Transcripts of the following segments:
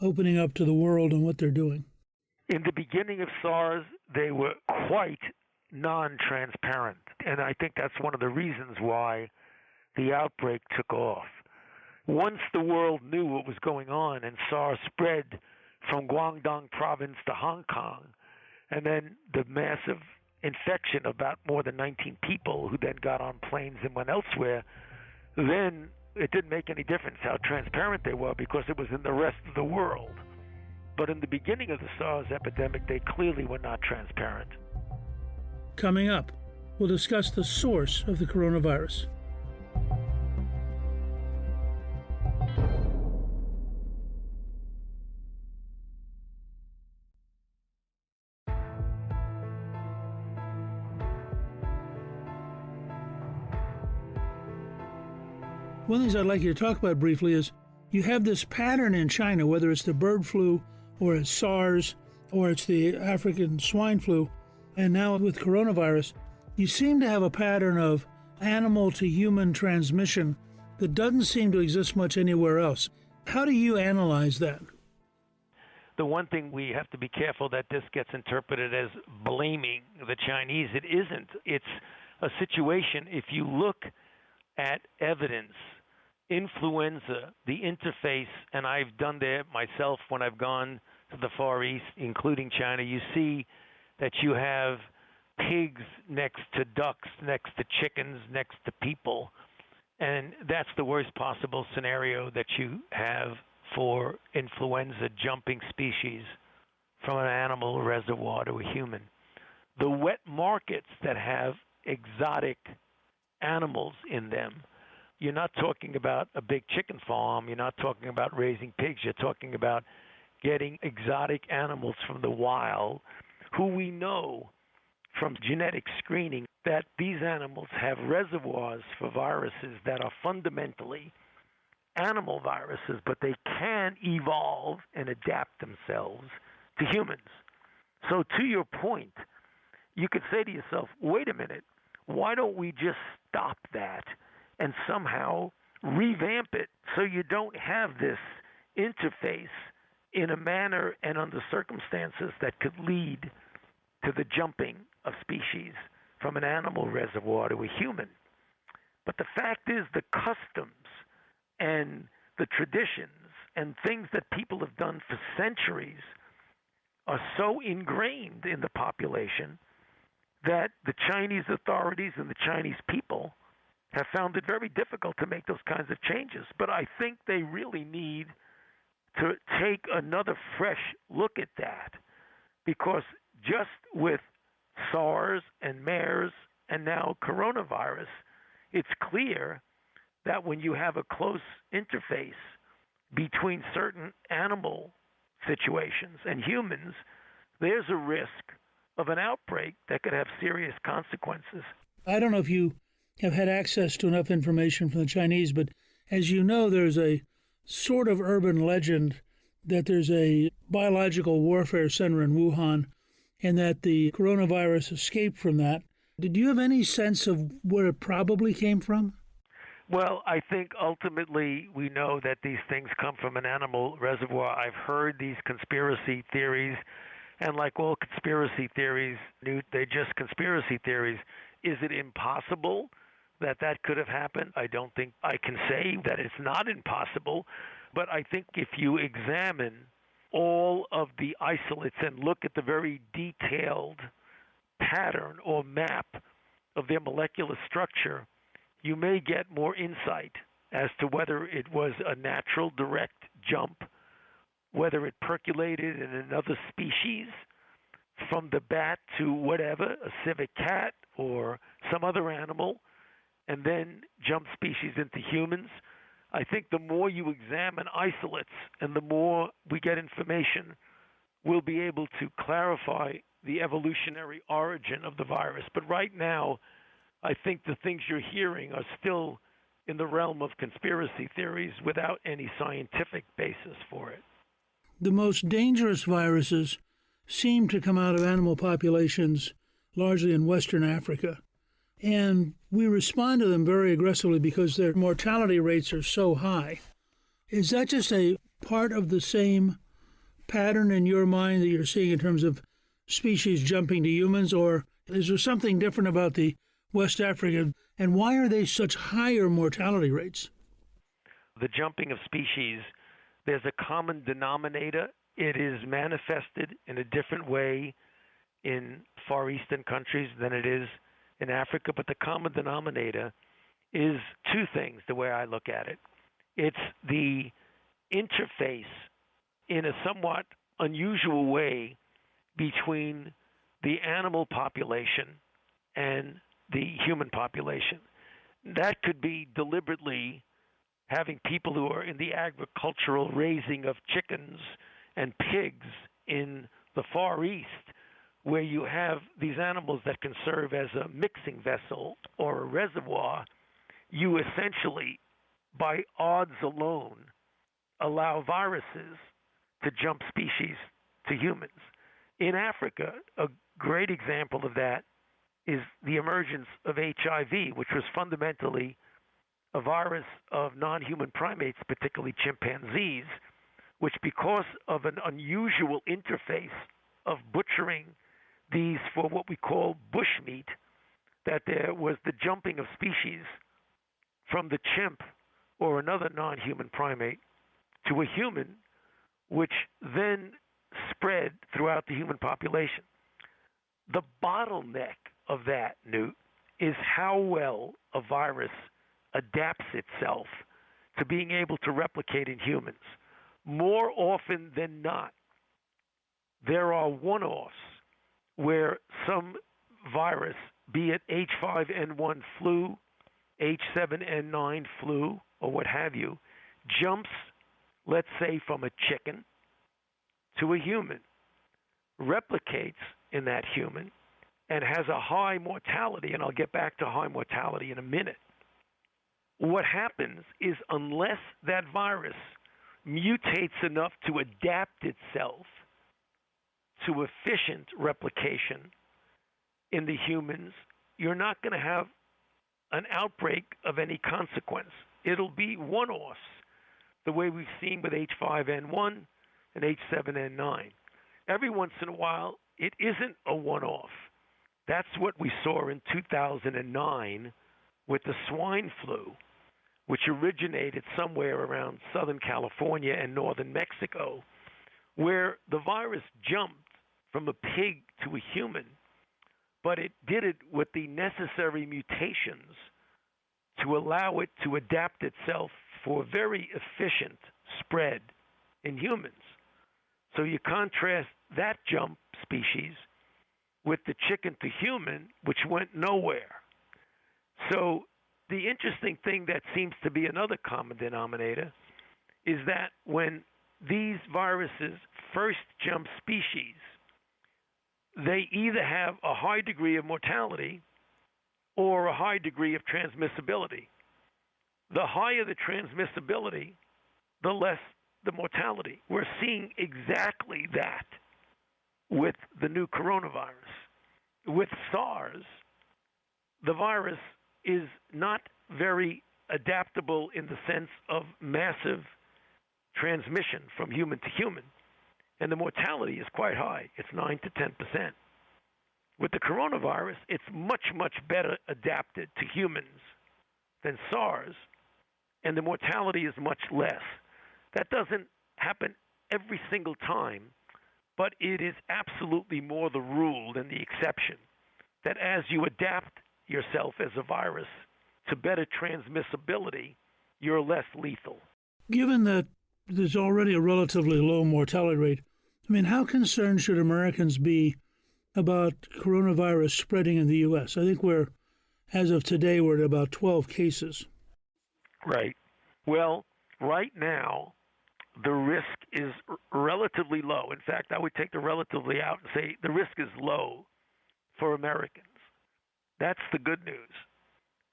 opening up to the world and what they're doing? In the beginning of SARS, they were quite non-transparent, and I think that's one of the reasons why the outbreak took off. Once the world knew what was going on and SARS spread from Guangdong province to Hong Kong, and then the massive infection of about more than 19 people who then got on planes and went elsewhere, then it didn't make any difference how transparent they were because it was in the rest of the world. But in the beginning of the SARS epidemic, they clearly were not transparent. Coming up, we'll discuss the source of the coronavirus. One of the things I'd like you to talk about briefly is you have this pattern in China, whether it's the bird flu or it's SARS or it's the African swine flu, and now with coronavirus, you seem to have a pattern of animal to human transmission that doesn't seem to exist much anywhere else. How do you analyze that? The one thing we have to be careful that this gets interpreted as blaming the Chinese. It isn't. It's a situation, if you look at evidence, influenza, the interface, and I've done that myself when I've gone to the Far East, including China, you see that you have pigs next to ducks, next to chickens, next to people. And that's the worst possible scenario that you have for influenza jumping species from an animal reservoir to a human. The wet markets that have exotic animals in them, you're not talking about a big chicken farm, you're not talking about raising pigs, you're talking about getting exotic animals from the wild who we know from genetic screening that these animals have reservoirs for viruses that are fundamentally animal viruses, but they can evolve and adapt themselves to humans. So to your point, you could say to yourself, wait a minute, why don't we just stop that and somehow revamp it so you don't have this interface in a manner and under circumstances that could lead to the jumping of species from an animal reservoir to a human. But the fact is the customs and the traditions and things that people have done for centuries are so ingrained in the population that the Chinese authorities and the Chinese people have found it very difficult to make those kinds of changes. But I think they really need to take another fresh look at that, because just with SARS and MERS and now coronavirus, it's clear that when you have a close interface between certain animal situations and humans, there's a risk of an outbreak that could have serious consequences. I don't know if you have had access to enough information from the Chinese, but as you know, there's a sort of urban legend that there's a biological warfare center in Wuhan and that the coronavirus escaped from that. Did you have any sense of where it probably came from? Well, I think ultimately we know that these things come from an animal reservoir. I've heard these conspiracy theories, and like all conspiracy theories, Newt, they're just conspiracy theories. Is it impossible that that could have happened? I don't think I can say that it's not impossible, but I think if you examine all of the isolates and look at the very detailed pattern or map of their molecular structure, you may get more insight as to whether it was a natural direct jump, whether it percolated in another species from the bat to whatever, a civet cat or some other animal, and then jump species into humans. I think the more you examine isolates and the more we get information, we'll be able to clarify the evolutionary origin of the virus. But right now, I think the things you're hearing are still in the realm of conspiracy theories without any scientific basis for it. The most dangerous viruses seem to come out of animal populations, largely in Western Africa. And we respond to them very aggressively because their mortality rates are so high. Is that just a part of the same pattern in your mind that you're seeing in terms of species jumping to humans, or is there something different about the West African, and why are they such higher mortality rates? The jumping of species, there's a common denominator. It is manifested in a different way in Far Eastern countries than it is in Africa, but the common denominator is two things, the way I look at it. It's the interface in a somewhat unusual way between the animal population and the human population. That could be deliberately having people who are in the agricultural raising of chickens and pigs in the Far East, where you have these animals that can serve as a mixing vessel or a reservoir. You essentially, by odds alone, allow viruses to jump species to humans. In Africa, a great example of that is the emergence of HIV, which was fundamentally a virus of non-human primates, particularly chimpanzees, which because of an unusual interface of butchering these for what we call bushmeat, that there was the jumping of species from the chimp or another non-human primate to a human, which then spread throughout the human population. The bottleneck of that, Newt, is how well a virus adapts itself to being able to replicate in humans. More often than not, there are one-offs where some virus, be it H5N1 flu, H7N9 flu, or what have you, jumps, let's say, from a chicken to a human, replicates in that human, and has a high mortality, and I'll get back to high mortality in a minute. What happens is unless that virus mutates enough to adapt itself to efficient replication in the humans, you're not going to have an outbreak of any consequence. It'll be one-offs, the way we've seen with H5N1 and H7N9. Every once in a while, it isn't a one-off. That's what we saw in 2009 with the swine flu, which originated somewhere around Southern California and northern Mexico, where the virus jumped from a pig to a human, but it did it with the necessary mutations to allow it to adapt itself for very efficient spread in humans. So you contrast that jump species with the chicken to human, which went nowhere. So the interesting thing that seems to be another common denominator is that when these viruses first jump species, they either have a high degree of mortality or a high degree of transmissibility. The higher the transmissibility, the less the mortality. We're seeing exactly that with the new coronavirus. With SARS, the virus is not very adaptable in the sense of massive transmission from human to human, and the mortality is quite high. It's 9 to 10%. With the coronavirus, it's much, much better adapted to humans than SARS, and the mortality is much less. That doesn't happen every single time, but it is absolutely more the rule than the exception, that as you adapt yourself as a virus to better transmissibility, you're less lethal. Given that there's already a relatively low mortality rate, I mean, how concerned should Americans be about coronavirus spreading in the U.S.? I think as of today, we're at about 12 cases. Right. Well, right now, the risk is relatively low. In fact, I would take the relatively out and say the risk is low for Americans. That's the good news.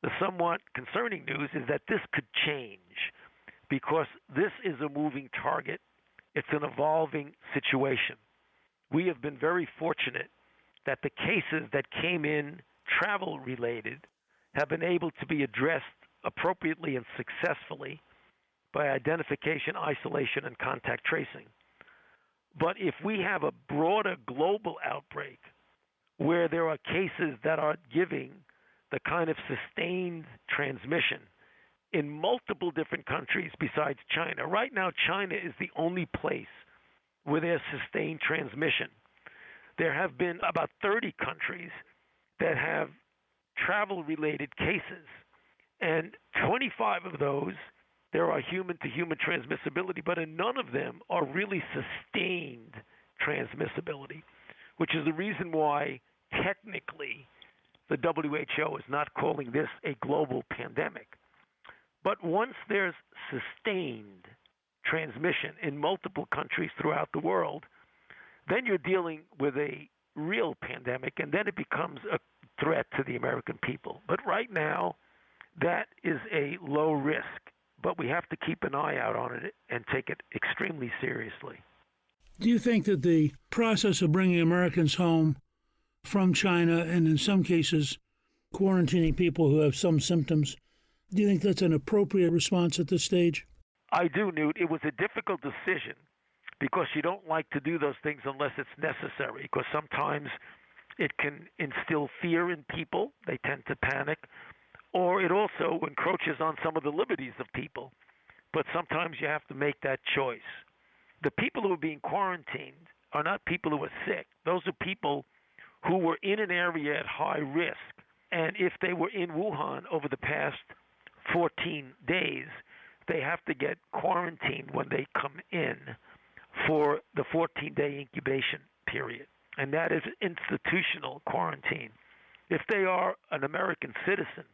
The somewhat concerning news is that this could change because this is a moving target. It's an evolving situation. We have been very fortunate that the cases that came in travel-related have been able to be addressed appropriately and successfully by identification, isolation, and contact tracing. But if we have a broader global outbreak where there are cases that are giving the kind of sustained transmission in multiple different countries besides China. Right now, China is the only place where there's sustained transmission. There have been about 30 countries that have travel-related cases, and 25 of those, there are human-to-human transmissibility, but in none of them are really sustained transmissibility, which is the reason why technically the WHO is not calling this a global pandemic. But once there's sustained transmission in multiple countries throughout the world, then you're dealing with a real pandemic, and then it becomes a threat to the American people. But right now, that is a low risk, but we have to keep an eye out on it and take it extremely seriously. Do you think that the process of bringing Americans home from China and in some cases quarantining people who have some symptoms, do you think that's an appropriate response at this stage? I do, Newt. It was a difficult decision because you don't like to do those things unless it's necessary, because sometimes it can instill fear in people. They tend to panic. Or it also encroaches on some of the liberties of people. But sometimes you have to make that choice. The people who are being quarantined are not people who are sick. Those are people who were in an area at high risk. And if they were in Wuhan over the past 14 days, they have to get quarantined when they come in for the 14-day incubation period. And that is institutional quarantine. If they are an American citizen